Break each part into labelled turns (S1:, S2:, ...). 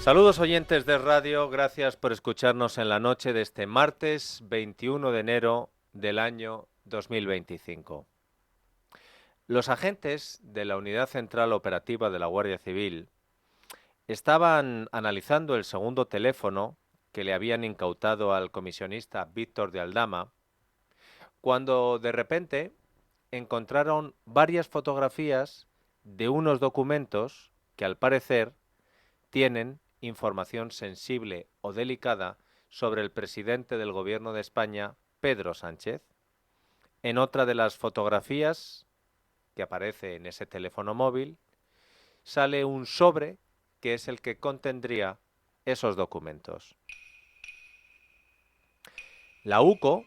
S1: Saludos oyentes de radio, gracias por escucharnos en la noche de este martes 21 de enero del año 2025. Los agentes de la Unidad Central Operativa de la Guardia Civil estaban analizando el segundo teléfono que le habían incautado al comisionista Víctor de Aldama, cuando de repente encontraron varias fotografías de unos documentos que al parecer tienen información sensible o delicada sobre el presidente del Gobierno de España, Pedro Sánchez. En otra de las fotografías que aparece en ese teléfono móvil, sale un sobre que es el que contendría esos documentos. La UCO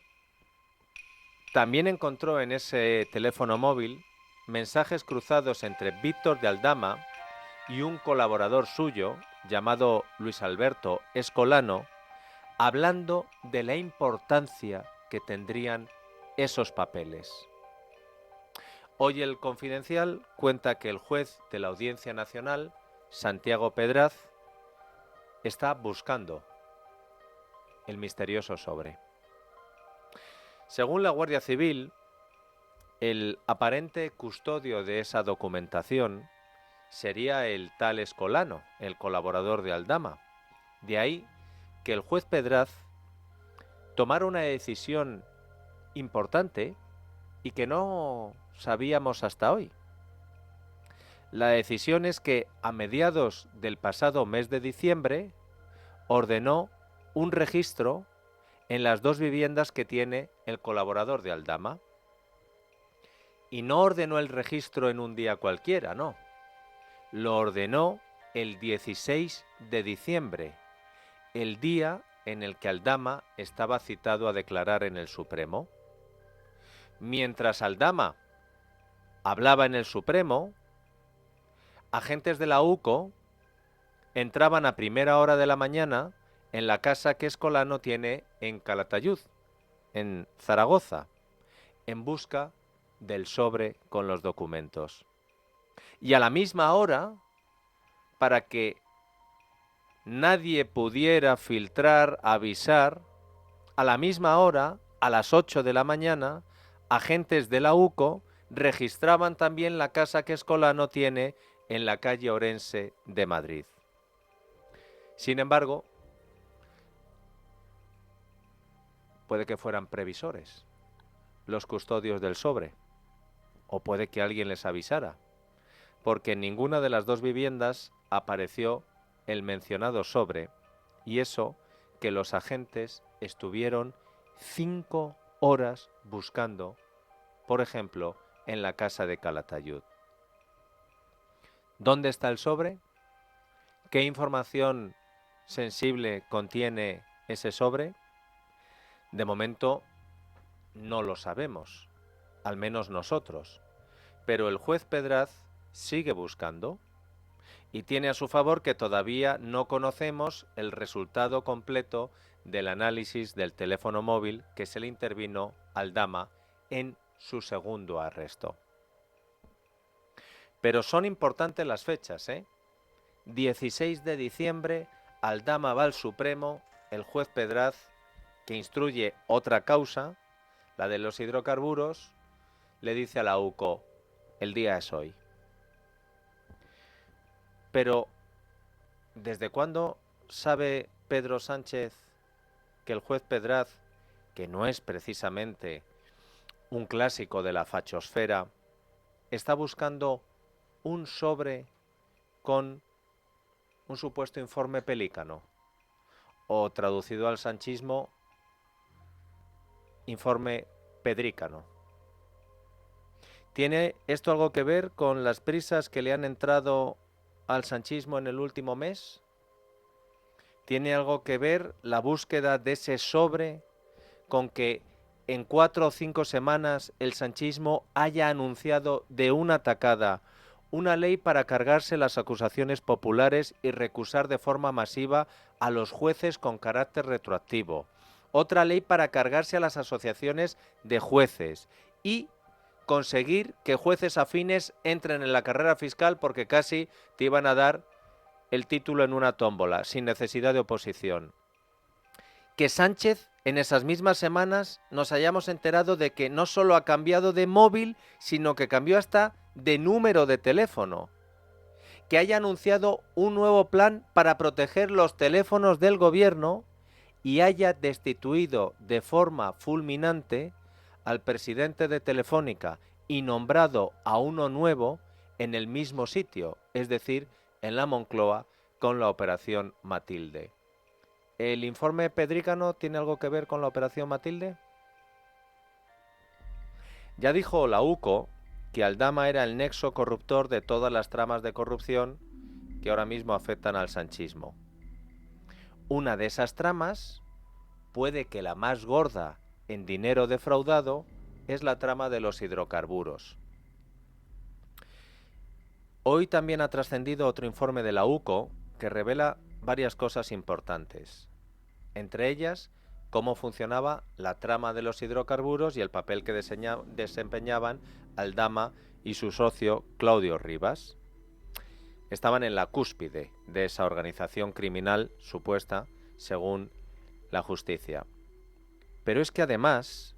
S1: también encontró en ese teléfono móvil mensajes cruzados entre Víctor de Aldama y un colaborador suyo llamado Luis Alberto Escolano, hablando de la importancia que tendrían esos papeles. Hoy el Confidencial cuenta que el juez de la Audiencia Nacional, Santiago Pedraz, está buscando el misterioso sobre. Según la Guardia Civil, el aparente custodio de esa documentación sería el tal Escolano, el colaborador de Aldama. De ahí que el juez Pedraz tomara una decisión importante y que no sabíamos hasta hoy. La decisión es que a mediados del pasado mes de diciembre ordenó un registro en las dos viviendas que tiene el colaborador de Aldama. Y no ordenó el registro en un día cualquiera, no. Lo ordenó el 16 de diciembre, el día en el que Aldama estaba citado a declarar en el Supremo. Mientras Aldama hablaba en el Supremo, agentes de la UCO entraban a primera hora de la mañana en la casa que Escolano tiene en Calatayud, en Zaragoza, en busca del sobre con los documentos. Y a la misma hora, para que nadie pudiera filtrar, avisar, a la misma hora, a las 8 de la mañana, agentes de la UCO registraban también la casa que Escolano tiene en la calle Orense de Madrid. Sin embargo, puede que fueran previsores, los custodios del sobre, o puede que alguien les avisara, porque en ninguna de las dos viviendas apareció el mencionado sobre, y eso que los agentes estuvieron 5 horas buscando, por ejemplo, en la casa de Calatayud. ¿Dónde está el sobre? ¿Qué información sensible contiene ese sobre? De momento no lo sabemos, al menos nosotros, pero el juez Pedraz sigue buscando y tiene a su favor que todavía no conocemos el resultado completo del análisis del teléfono móvil que se le intervino a Aldama en su segundo arresto. Pero son importantes las fechas, 16 de diciembre, Aldama va al Supremo, el juez Pedraz, que instruye otra causa, la de los hidrocarburos, le dice a la UCO, el día es hoy. Pero, ¿desde cuándo sabe Pedro Sánchez que el juez Pedraz, que no es precisamente un clásico de la fachosfera, está buscando un sobre con un supuesto informe pelícano? O traducido al sanchismo, informe pedrícano. ¿Tiene esto algo que ver con las prisas que le han entrado al sanchismo en el último mes? ¿Tiene algo que ver la búsqueda de ese sobre con que en 4 o 5 semanas el sanchismo haya anunciado de una tacada una ley para cargarse las acusaciones populares y recusar de forma masiva a los jueces con carácter retroactivo? Otra ley para cargarse a las asociaciones de jueces y conseguir que jueces afines entren en la carrera fiscal porque casi te iban a dar el título en una tómbola, sin necesidad de oposición. Que Sánchez, en esas mismas semanas, nos hayamos enterado de que no solo ha cambiado de móvil, sino que cambió hasta de número de teléfono. Que haya anunciado un nuevo plan para proteger los teléfonos del gobierno y haya destituido de forma fulminante al presidente de Telefónica y nombrado a uno nuevo en el mismo sitio, es decir, en la Moncloa, con la Operación Matilde. ¿El informe Pedrícano tiene algo que ver con la Operación Matilde? Ya dijo la UCO que Aldama era el nexo corruptor de todas las tramas de corrupción que ahora mismo afectan al sanchismo. Una de esas tramas, puede que la más gorda en dinero defraudado, es la trama de los hidrocarburos. Hoy también ha trascendido otro informe de la UCO que revela varias cosas importantes. Entre ellas, cómo funcionaba la trama de los hidrocarburos y el papel que desempeñaban Aldama y su socio Claudio Rivas. Estaban en la cúspide de esa organización criminal supuesta, según la justicia. Pero es que además,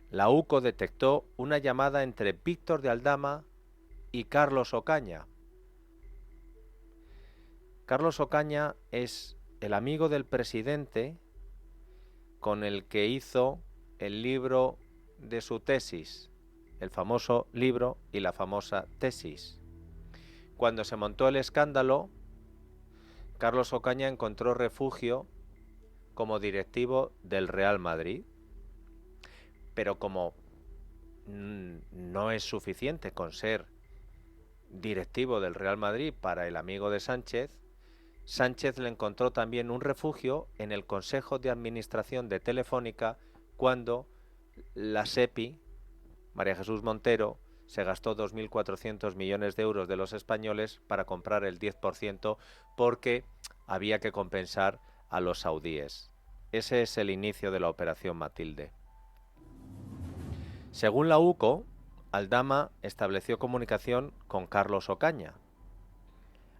S1: la UCO detectó una llamada entre Víctor de Aldama y Carlos Ocaña. Carlos Ocaña es el amigo del presidente con el que hizo el libro de su tesis, el famoso libro y la famosa tesis. Cuando se montó el escándalo, Carlos Ocaña encontró refugio como directivo del Real Madrid, pero como no es suficiente con ser directivo del Real Madrid para el amigo de Sánchez, Sánchez le encontró también un refugio en el Consejo de Administración de Telefónica cuando la SEPI, María Jesús Montero, se gastó 2.400 millones de euros de los españoles para comprar el 10% porque había que compensar a los saudíes. Ese es el inicio de la Operación Matilde. Según la UCO, Aldama estableció comunicación con Carlos Ocaña.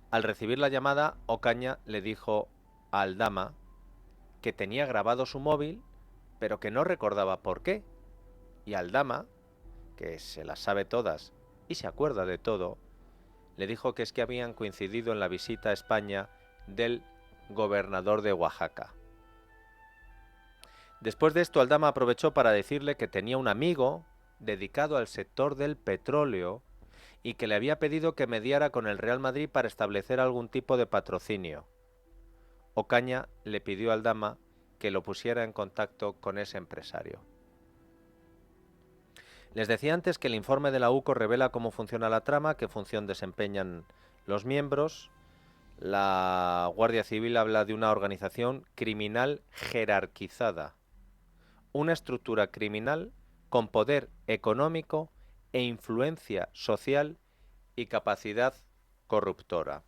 S1: Al recibir la llamada, Ocaña le dijo a Aldama que tenía grabado su móvil, pero que no recordaba por qué. Y Aldama, que se las sabe todas y se acuerda de todo, le dijo que es que habían coincidido en la visita a España del gobernador de Oaxaca. Después de esto, Aldama aprovechó para decirle que tenía un amigo dedicado al sector del petróleo y que le había pedido que mediara con el Real Madrid para establecer algún tipo de patrocinio. Ocaña le pidió a Aldama que lo pusiera en contacto con ese empresario. Les decía antes que el informe de la UCO revela cómo funciona la trama, qué función desempeñan los miembros. La Guardia Civil habla de una organización criminal jerarquizada, una estructura criminal con poder económico e influencia social y capacidad corruptora.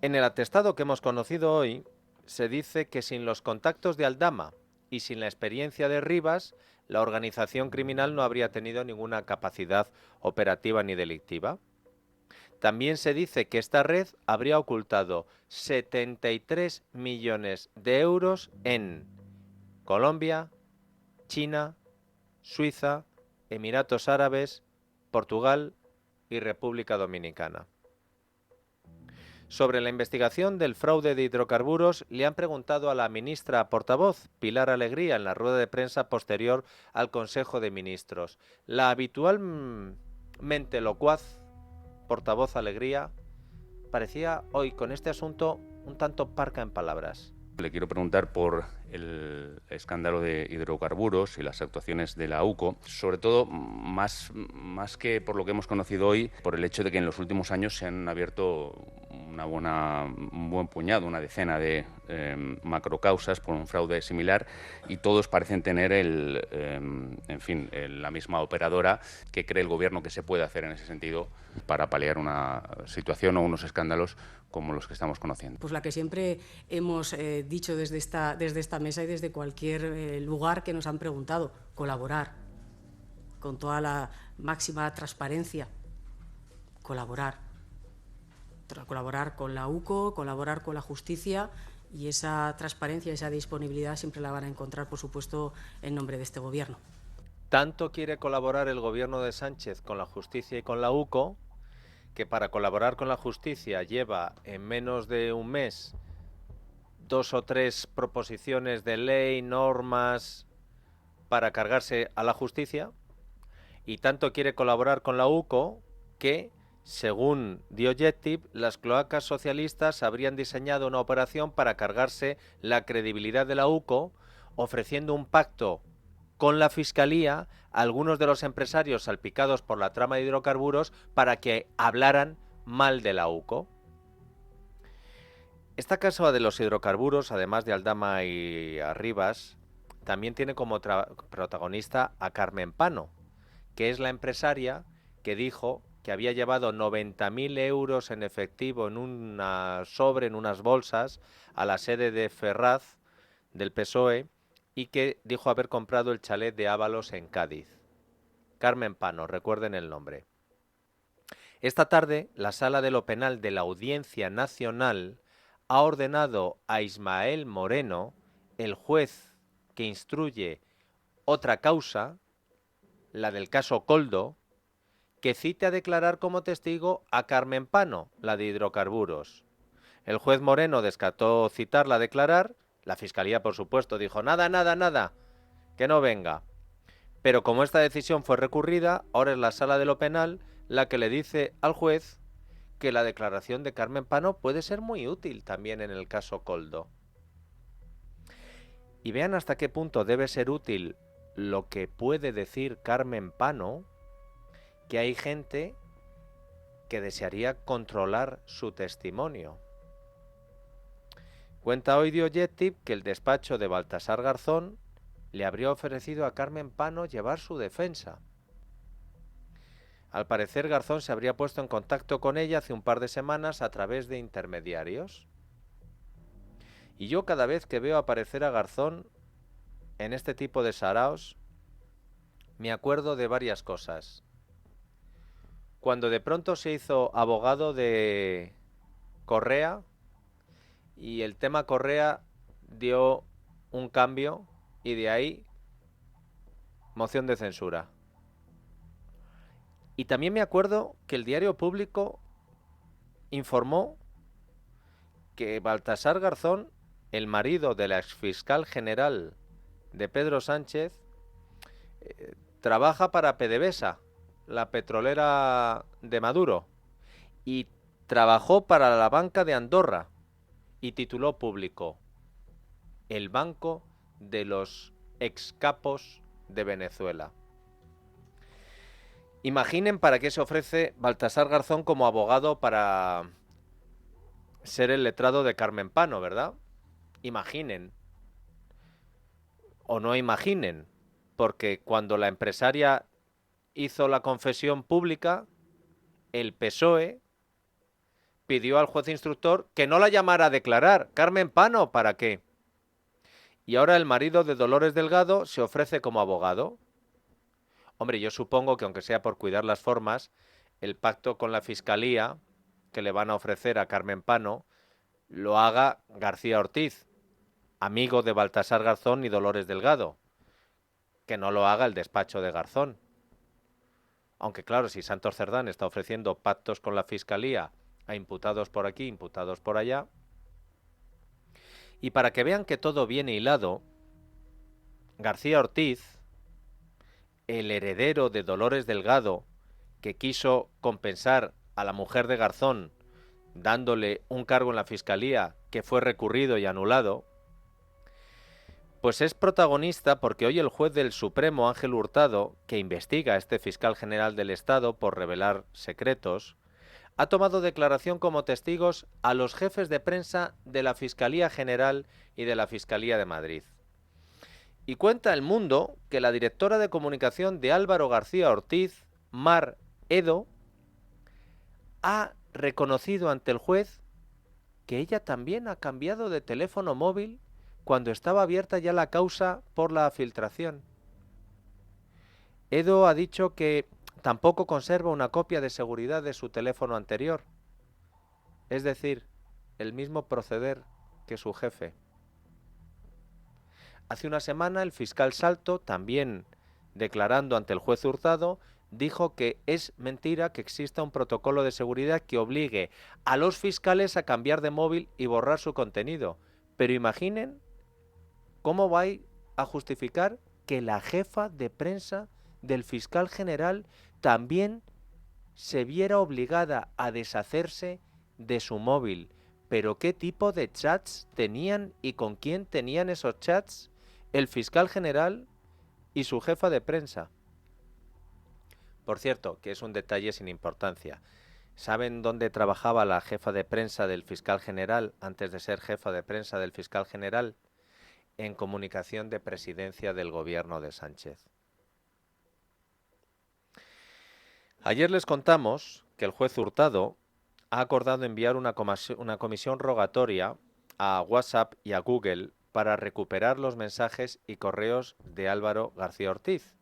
S1: En el atestado que hemos conocido hoy, se dice que sin los contactos de Aldama y sin la experiencia de Rivas, la organización criminal no habría tenido ninguna capacidad operativa ni delictiva. También se dice que esta red habría ocultado 73 millones de euros en Colombia, China, Suiza, Emiratos Árabes, Portugal y República Dominicana. Sobre la investigación del fraude de hidrocarburos le han preguntado a la ministra portavoz, Pilar Alegría, en la rueda de prensa posterior al Consejo de Ministros. La habitualmente locuaz portavoz Alegría parecía hoy con este asunto un tanto parca en palabras.
S2: Le quiero preguntar por el escándalo de hidrocarburos y las actuaciones de la UCO, sobre todo más que por lo que hemos conocido hoy, por el hecho de que en los últimos años se han abierto un buen puñado, una decena de macrocausas por un fraude similar y todos parecen tener la misma operadora. ¿Qué cree el Gobierno que se puede hacer en ese sentido para paliar una situación o unos escándalos como los que estamos conociendo?
S3: Pues la que siempre hemos dicho desde esta mesa y desde cualquier lugar que nos han preguntado: colaborar con toda la máxima transparencia colaborar con la UCO, colaborar con la justicia, y esa transparencia, esa disponibilidad siempre la van a encontrar, por supuesto, en nombre de este Gobierno.
S1: Tanto quiere colaborar el Gobierno de Sánchez con la justicia y con la UCO, que para colaborar con la justicia lleva en menos de un mes 2 o 3 proposiciones de ley, normas para cargarse a la justicia, y tanto quiere colaborar con la UCO que, según The Objective, las cloacas socialistas habrían diseñado una operación para cargarse la credibilidad de la UCO, ofreciendo un pacto con la Fiscalía a algunos de los empresarios salpicados por la trama de hidrocarburos para que hablaran mal de la UCO. Esta causa de los hidrocarburos, además de Aldama y Arribas, también tiene como protagonista a Carmen Pano, que es la empresaria que dijo que había llevado 90.000 euros en efectivo en una sobre, en unas bolsas, a la sede de Ferraz del PSOE, y que dijo haber comprado el chalet de Ábalos en Cádiz. Carmen Pano, recuerden el nombre. Esta tarde, la Sala de lo Penal de la Audiencia Nacional ha ordenado a Ismael Moreno, el juez que instruye otra causa, la del caso Koldo, que cite a declarar como testigo a Carmen Pano, la de hidrocarburos. El juez Moreno descartó citarla a declarar. La Fiscalía, por supuesto, dijo nada, que no venga. Pero como esta decisión fue recurrida, ahora es la Sala de lo Penal la que le dice al juez que la declaración de Carmen Pano puede ser muy útil también en el caso Koldo. Y vean hasta qué punto debe ser útil lo que puede decir Carmen Pano, que hay gente que desearía controlar su testimonio. Cuenta hoy The Objective que el despacho de Baltasar Garzón le habría ofrecido a Carmen Pano llevar su defensa. Al parecer, Garzón se habría puesto en contacto con ella hace un par de semanas a través de intermediarios. Y yo, cada vez que veo aparecer a Garzón en este tipo de saraos, me acuerdo de varias cosas. Cuando de pronto se hizo abogado de Correa, y el tema Correa dio un cambio, y de ahí moción de censura. Y también me acuerdo que el Diario Público informó que Baltasar Garzón, el marido de la exfiscal general de Pedro Sánchez, trabaja para PDVSA, la petrolera de Maduro, y trabajó para la Banca de Andorra, y tituló Público: el banco de los excapos de Venezuela. Imaginen para qué se ofrece Baltasar Garzón como abogado para ser el letrado de Carmen Pano, ¿verdad? Imaginen. O no imaginen, porque cuando la empresaria hizo la confesión pública, el PSOE pidió al juez instructor que no la llamara a declarar. Carmen Pano, ¿para qué? Y ahora el marido de Dolores Delgado se ofrece como abogado. Hombre, yo supongo que, aunque sea por cuidar las formas, el pacto con la Fiscalía que le van a ofrecer a Carmen Pano lo haga García Ortiz, amigo de Baltasar Garzón y Dolores Delgado, que no lo haga el despacho de Garzón. Aunque claro, si Santos Cerdán está ofreciendo pactos con la Fiscalía a imputados por aquí, imputados por allá. Y para que vean que todo viene hilado, García Ortiz, el heredero de Dolores Delgado, que quiso compensar a la mujer de Garzón dándole un cargo en la Fiscalía que fue recurrido y anulado, pues es protagonista porque hoy el juez del Supremo, Ángel Hurtado, que investiga a este fiscal general del Estado por revelar secretos, ha tomado declaración como testigos a los jefes de prensa de la Fiscalía General y de la Fiscalía de Madrid. Y cuenta El Mundo que la directora de comunicación de Álvaro García Ortiz, Mar Edo, ha reconocido ante el juez que ella también ha cambiado de teléfono móvil cuando estaba abierta ya la causa por la filtración. Edo ha dicho que tampoco conserva una copia de seguridad de su teléfono anterior. Es decir, el mismo proceder que su jefe. Hace una semana el fiscal Salto, también declarando ante el juez Hurtado, dijo que es mentira que exista un protocolo de seguridad que obligue a los fiscales a cambiar de móvil y borrar su contenido. Pero imaginen cómo va a justificar que la jefa de prensa del fiscal general también se viera obligada a deshacerse de su móvil. ¿Pero qué tipo de chats tenían y con quién tenían esos chats el fiscal general y su jefa de prensa? Por cierto, que es un detalle sin importancia. ¿Saben dónde trabajaba la jefa de prensa del fiscal general antes de ser jefa de prensa del fiscal general? En comunicación de presidencia del gobierno de Sánchez. Ayer les contamos que el juez Hurtado ha acordado enviar una comisión rogatoria a WhatsApp y a Google para recuperar los mensajes y correos de Álvaro García Ortiz.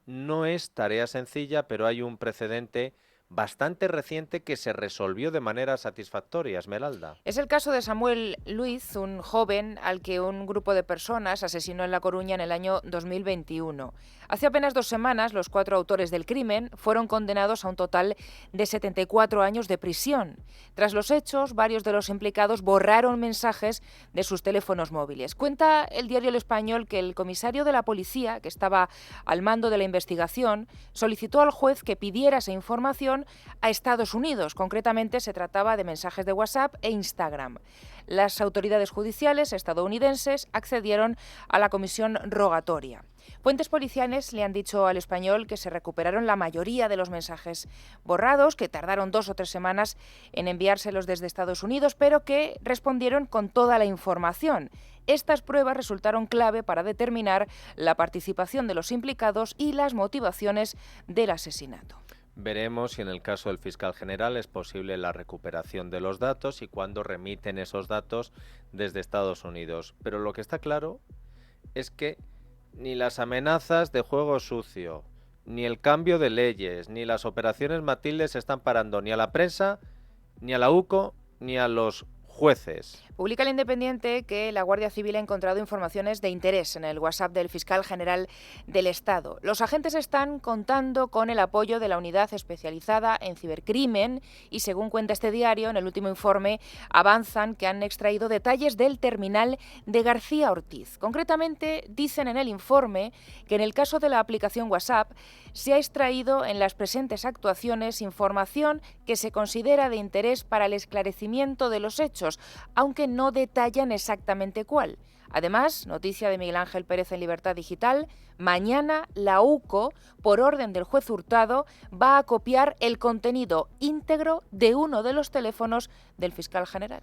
S1: No es tarea sencilla, pero hay un precedente bastante reciente que se resolvió de manera satisfactoria, Esmeralda.
S4: Es el caso de Samuel Luiz, un joven al que un grupo de personas asesinó en La Coruña en el año 2021. Hace apenas 2 semanas, los 4 autores del crimen fueron condenados a un total de 74 años de prisión. Tras los hechos, varios de los implicados borraron mensajes de sus teléfonos móviles. Cuenta el diario El Español que el comisario de la policía, que estaba al mando de la investigación, solicitó al juez que pidiera esa información a Estados Unidos. Concretamente, se trataba de mensajes de WhatsApp e Instagram. Las autoridades judiciales estadounidenses accedieron a la comisión rogatoria. Fuentes policiales le han dicho al Español que se recuperaron la mayoría de los mensajes borrados, que tardaron 2 o 3 semanas en enviárselos desde Estados Unidos, pero que respondieron con toda la información. Estas pruebas resultaron clave para determinar la participación de los implicados y las motivaciones del asesinato.
S1: Veremos si en el caso del fiscal general es posible la recuperación de los datos y cuándo remiten esos datos desde Estados Unidos. Pero lo que está claro es que ni las amenazas de juego sucio, ni el cambio de leyes, ni las operaciones Matilde están parando ni a la prensa, ni a la UCO, ni a los jueces.
S4: Publica el Independiente que la Guardia Civil ha encontrado informaciones de interés en el WhatsApp del fiscal general del Estado. Los agentes están contando con el apoyo de la unidad especializada en cibercrimen y, según cuenta este diario, en el último informe avanzan que han extraído detalles del terminal de García Ortiz. Concretamente, dicen en el informe que en el caso de la aplicación WhatsApp se ha extraído en las presentes actuaciones información que se considera de interés para el esclarecimiento de los hechos, aunque no detallan exactamente cuál. Además, noticia de Miguel Ángel Pérez en Libertad Digital, mañana la UCO, por orden del juez Hurtado, va a copiar el contenido íntegro de uno de los teléfonos del fiscal general.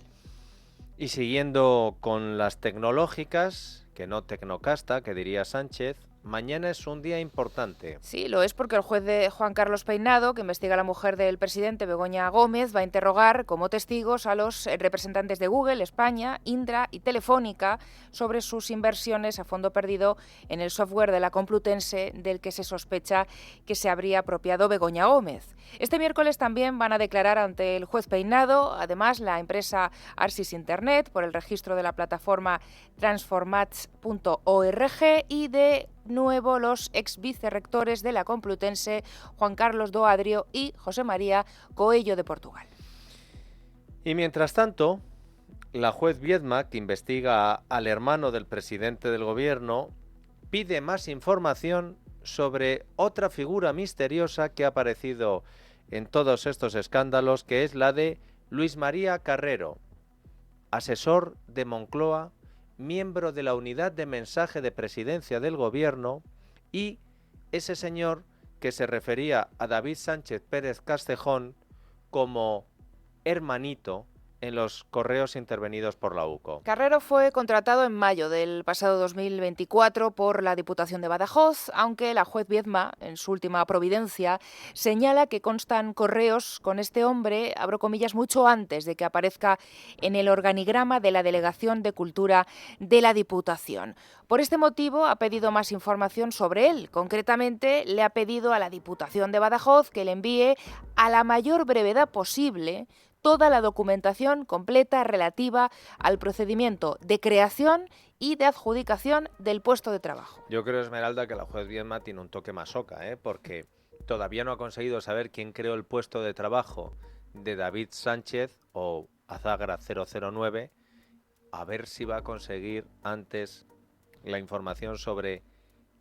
S1: Y siguiendo con las tecnológicas, que no tecnocasta, que diría Sánchez, mañana es un día importante.
S4: Sí, lo es porque el juez de Juan Carlos Peinado, que investiga a la mujer del presidente Begoña Gómez, va a interrogar como testigos a los representantes de Google, España, Indra y Telefónica sobre sus inversiones a fondo perdido en el software de la Complutense del que se sospecha que se habría apropiado Begoña Gómez. Este miércoles también van a declarar ante el juez Peinado, además, la empresa Arsis Internet por el registro de la plataforma transformats.org y de nuevo los ex vicerrectores de la Complutense, Juan Carlos Doadrio y José María Coello de Portugal.
S1: Y mientras tanto, la juez Viedma, que investiga al hermano del presidente del gobierno, pide más información sobre otra figura misteriosa que ha aparecido en todos estos escándalos, que es la de Luis María Carrero, asesor de Moncloa, miembro de la unidad de mensaje de presidencia del gobierno, y ese señor que se refería a David Sánchez Pérez Castejón como hermanito en los correos intervenidos por la UCO.
S4: Carrero fue contratado en mayo del pasado 2024 por la Diputación de Badajoz, aunque la juez Viedma, en su última providencia, señala que constan correos con este hombre, abro comillas, mucho antes de que aparezca en el organigrama de la Delegación de Cultura de la Diputación. Por este motivo ha pedido más información sobre él. Concretamente, le ha pedido a la Diputación de Badajoz que le envíe a la mayor brevedad posible toda la documentación completa relativa al procedimiento de creación y de adjudicación del puesto de trabajo.
S1: Yo creo, Esmeralda, que la juez Viedma tiene un toque masoca, porque todavía no ha conseguido saber quién creó el puesto de trabajo de David Sánchez o Azagra 009, a ver si va a conseguir antes la información sobre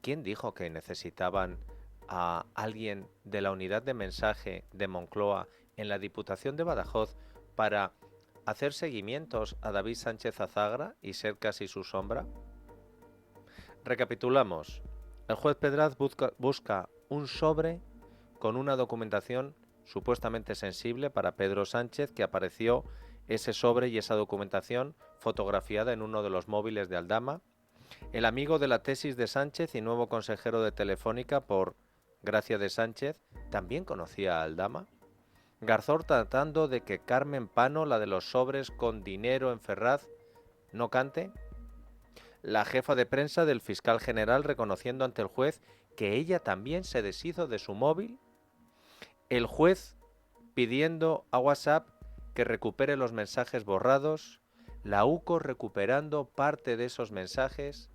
S1: quién dijo que necesitaban a alguien de la unidad de mensaje de Moncloa en la Diputación de Badajoz para hacer seguimientos a David Sánchez Azagra y ser casi su sombra. Recapitulamos. El juez Pedraz busca un sobre con una documentación supuestamente sensible para Pedro Sánchez, que apareció ese sobre y esa documentación fotografiada en uno de los móviles de Aldama. El amigo de la tesis de Sánchez y nuevo consejero de Telefónica por gracia de Sánchez también conocía a Aldama. Garzón tratando de que Carmen Pano, la de los sobres con dinero en Ferraz, no cante. La jefa de prensa del fiscal general reconociendo ante el juez que ella también se deshizo de su móvil. El juez pidiendo a WhatsApp que recupere los mensajes borrados. La UCO recuperando parte de esos mensajes.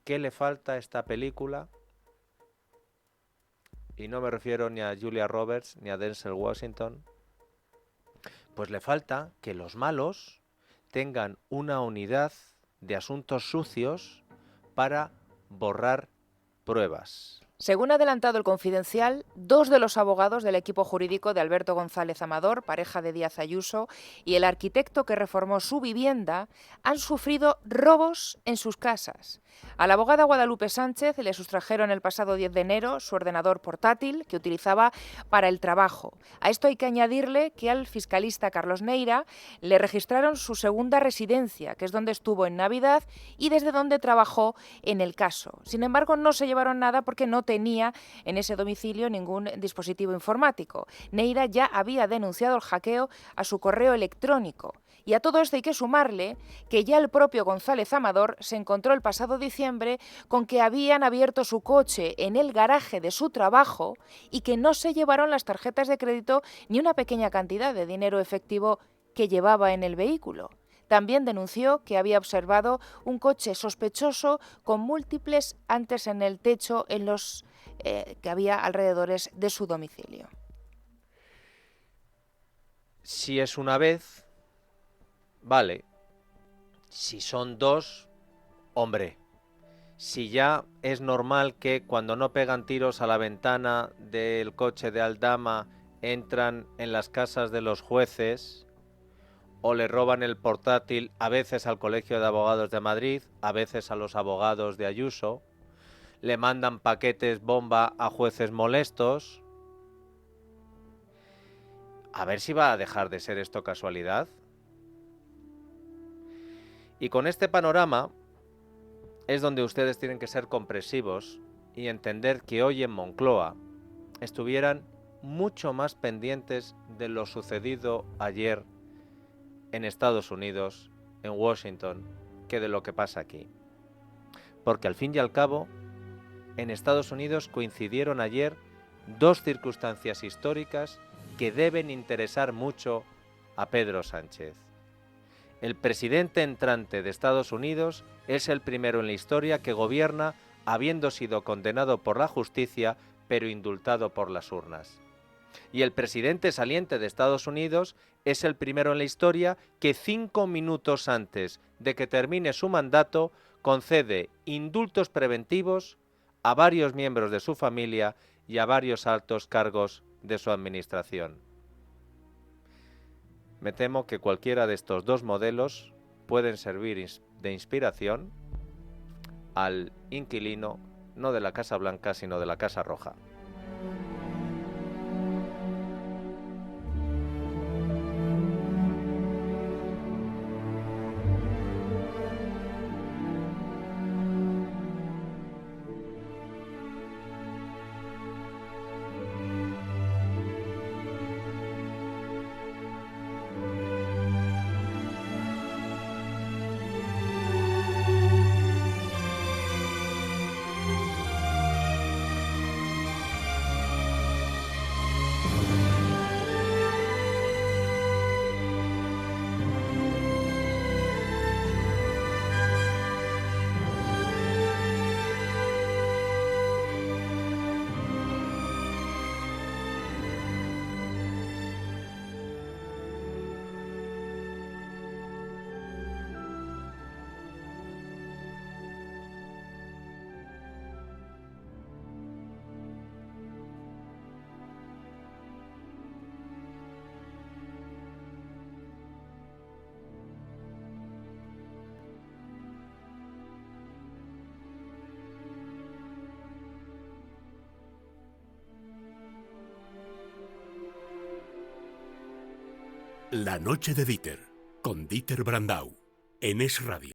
S1: ¿Qué le falta a esta película? Y no me refiero ni a Julia Roberts ni a Denzel Washington. Pues le falta que los malos tengan una unidad de asuntos sucios para borrar pruebas.
S4: Según ha adelantado el Confidencial, 2 de los abogados del equipo jurídico de Alberto González Amador, pareja de Díaz Ayuso, y el arquitecto que reformó su vivienda, han sufrido robos en sus casas. A la abogada Guadalupe Sánchez le sustrajeron el pasado 10 de enero su ordenador portátil que utilizaba para el trabajo. A esto hay que añadirle que al fiscalista Carlos Neira le registraron su segunda residencia, que es donde estuvo en Navidad y desde donde trabajó en el caso. Sin embargo, no se llevaron nada porque no tenía en ese domicilio ningún dispositivo informático. Neira ya había denunciado el hackeo a su correo electrónico. Y a todo esto hay que sumarle que ya el propio González Amador se encontró el pasado diciembre con que habían abierto su coche en el garaje de su trabajo y que no se llevaron las tarjetas de crédito ni una pequeña cantidad de dinero efectivo que llevaba en el vehículo. También denunció que había observado un coche sospechoso con múltiples antes en el techo en los que había alrededores de su domicilio.
S1: Si es una vez, vale. Si son 2, hombre. Si ya es normal que cuando no pegan tiros a la ventana del coche de Aldama entran en las casas de los jueces o le roban el portátil a veces al Colegio de Abogados de Madrid, a veces a los abogados de Ayuso, le mandan paquetes bomba a jueces molestos. A ver si va a dejar de ser esto casualidad. Y con este panorama es donde ustedes tienen que ser comprensivos y entender que hoy en Moncloa estuvieran mucho más pendientes de lo sucedido ayer en Estados Unidos, en Washington, que de lo que pasa aquí. Porque al fin y al cabo, en Estados Unidos coincidieron ayer 2 circunstancias históricas que deben interesar mucho a Pedro Sánchez. El presidente entrante de Estados Unidos es el primero en la historia que gobierna habiendo sido condenado por la justicia, pero indultado por las urnas. Y el presidente saliente de Estados Unidos es el primero en la historia que 5 minutos antes de que termine su mandato concede indultos preventivos a varios miembros de su familia y a varios altos cargos de su administración. Me temo que cualquiera de estos 2 modelos pueden servir de inspiración al inquilino, no de la Casa Blanca, sino de la Casa Roja.
S5: La noche de Dieter, con Dieter Brandau, en Es Radio.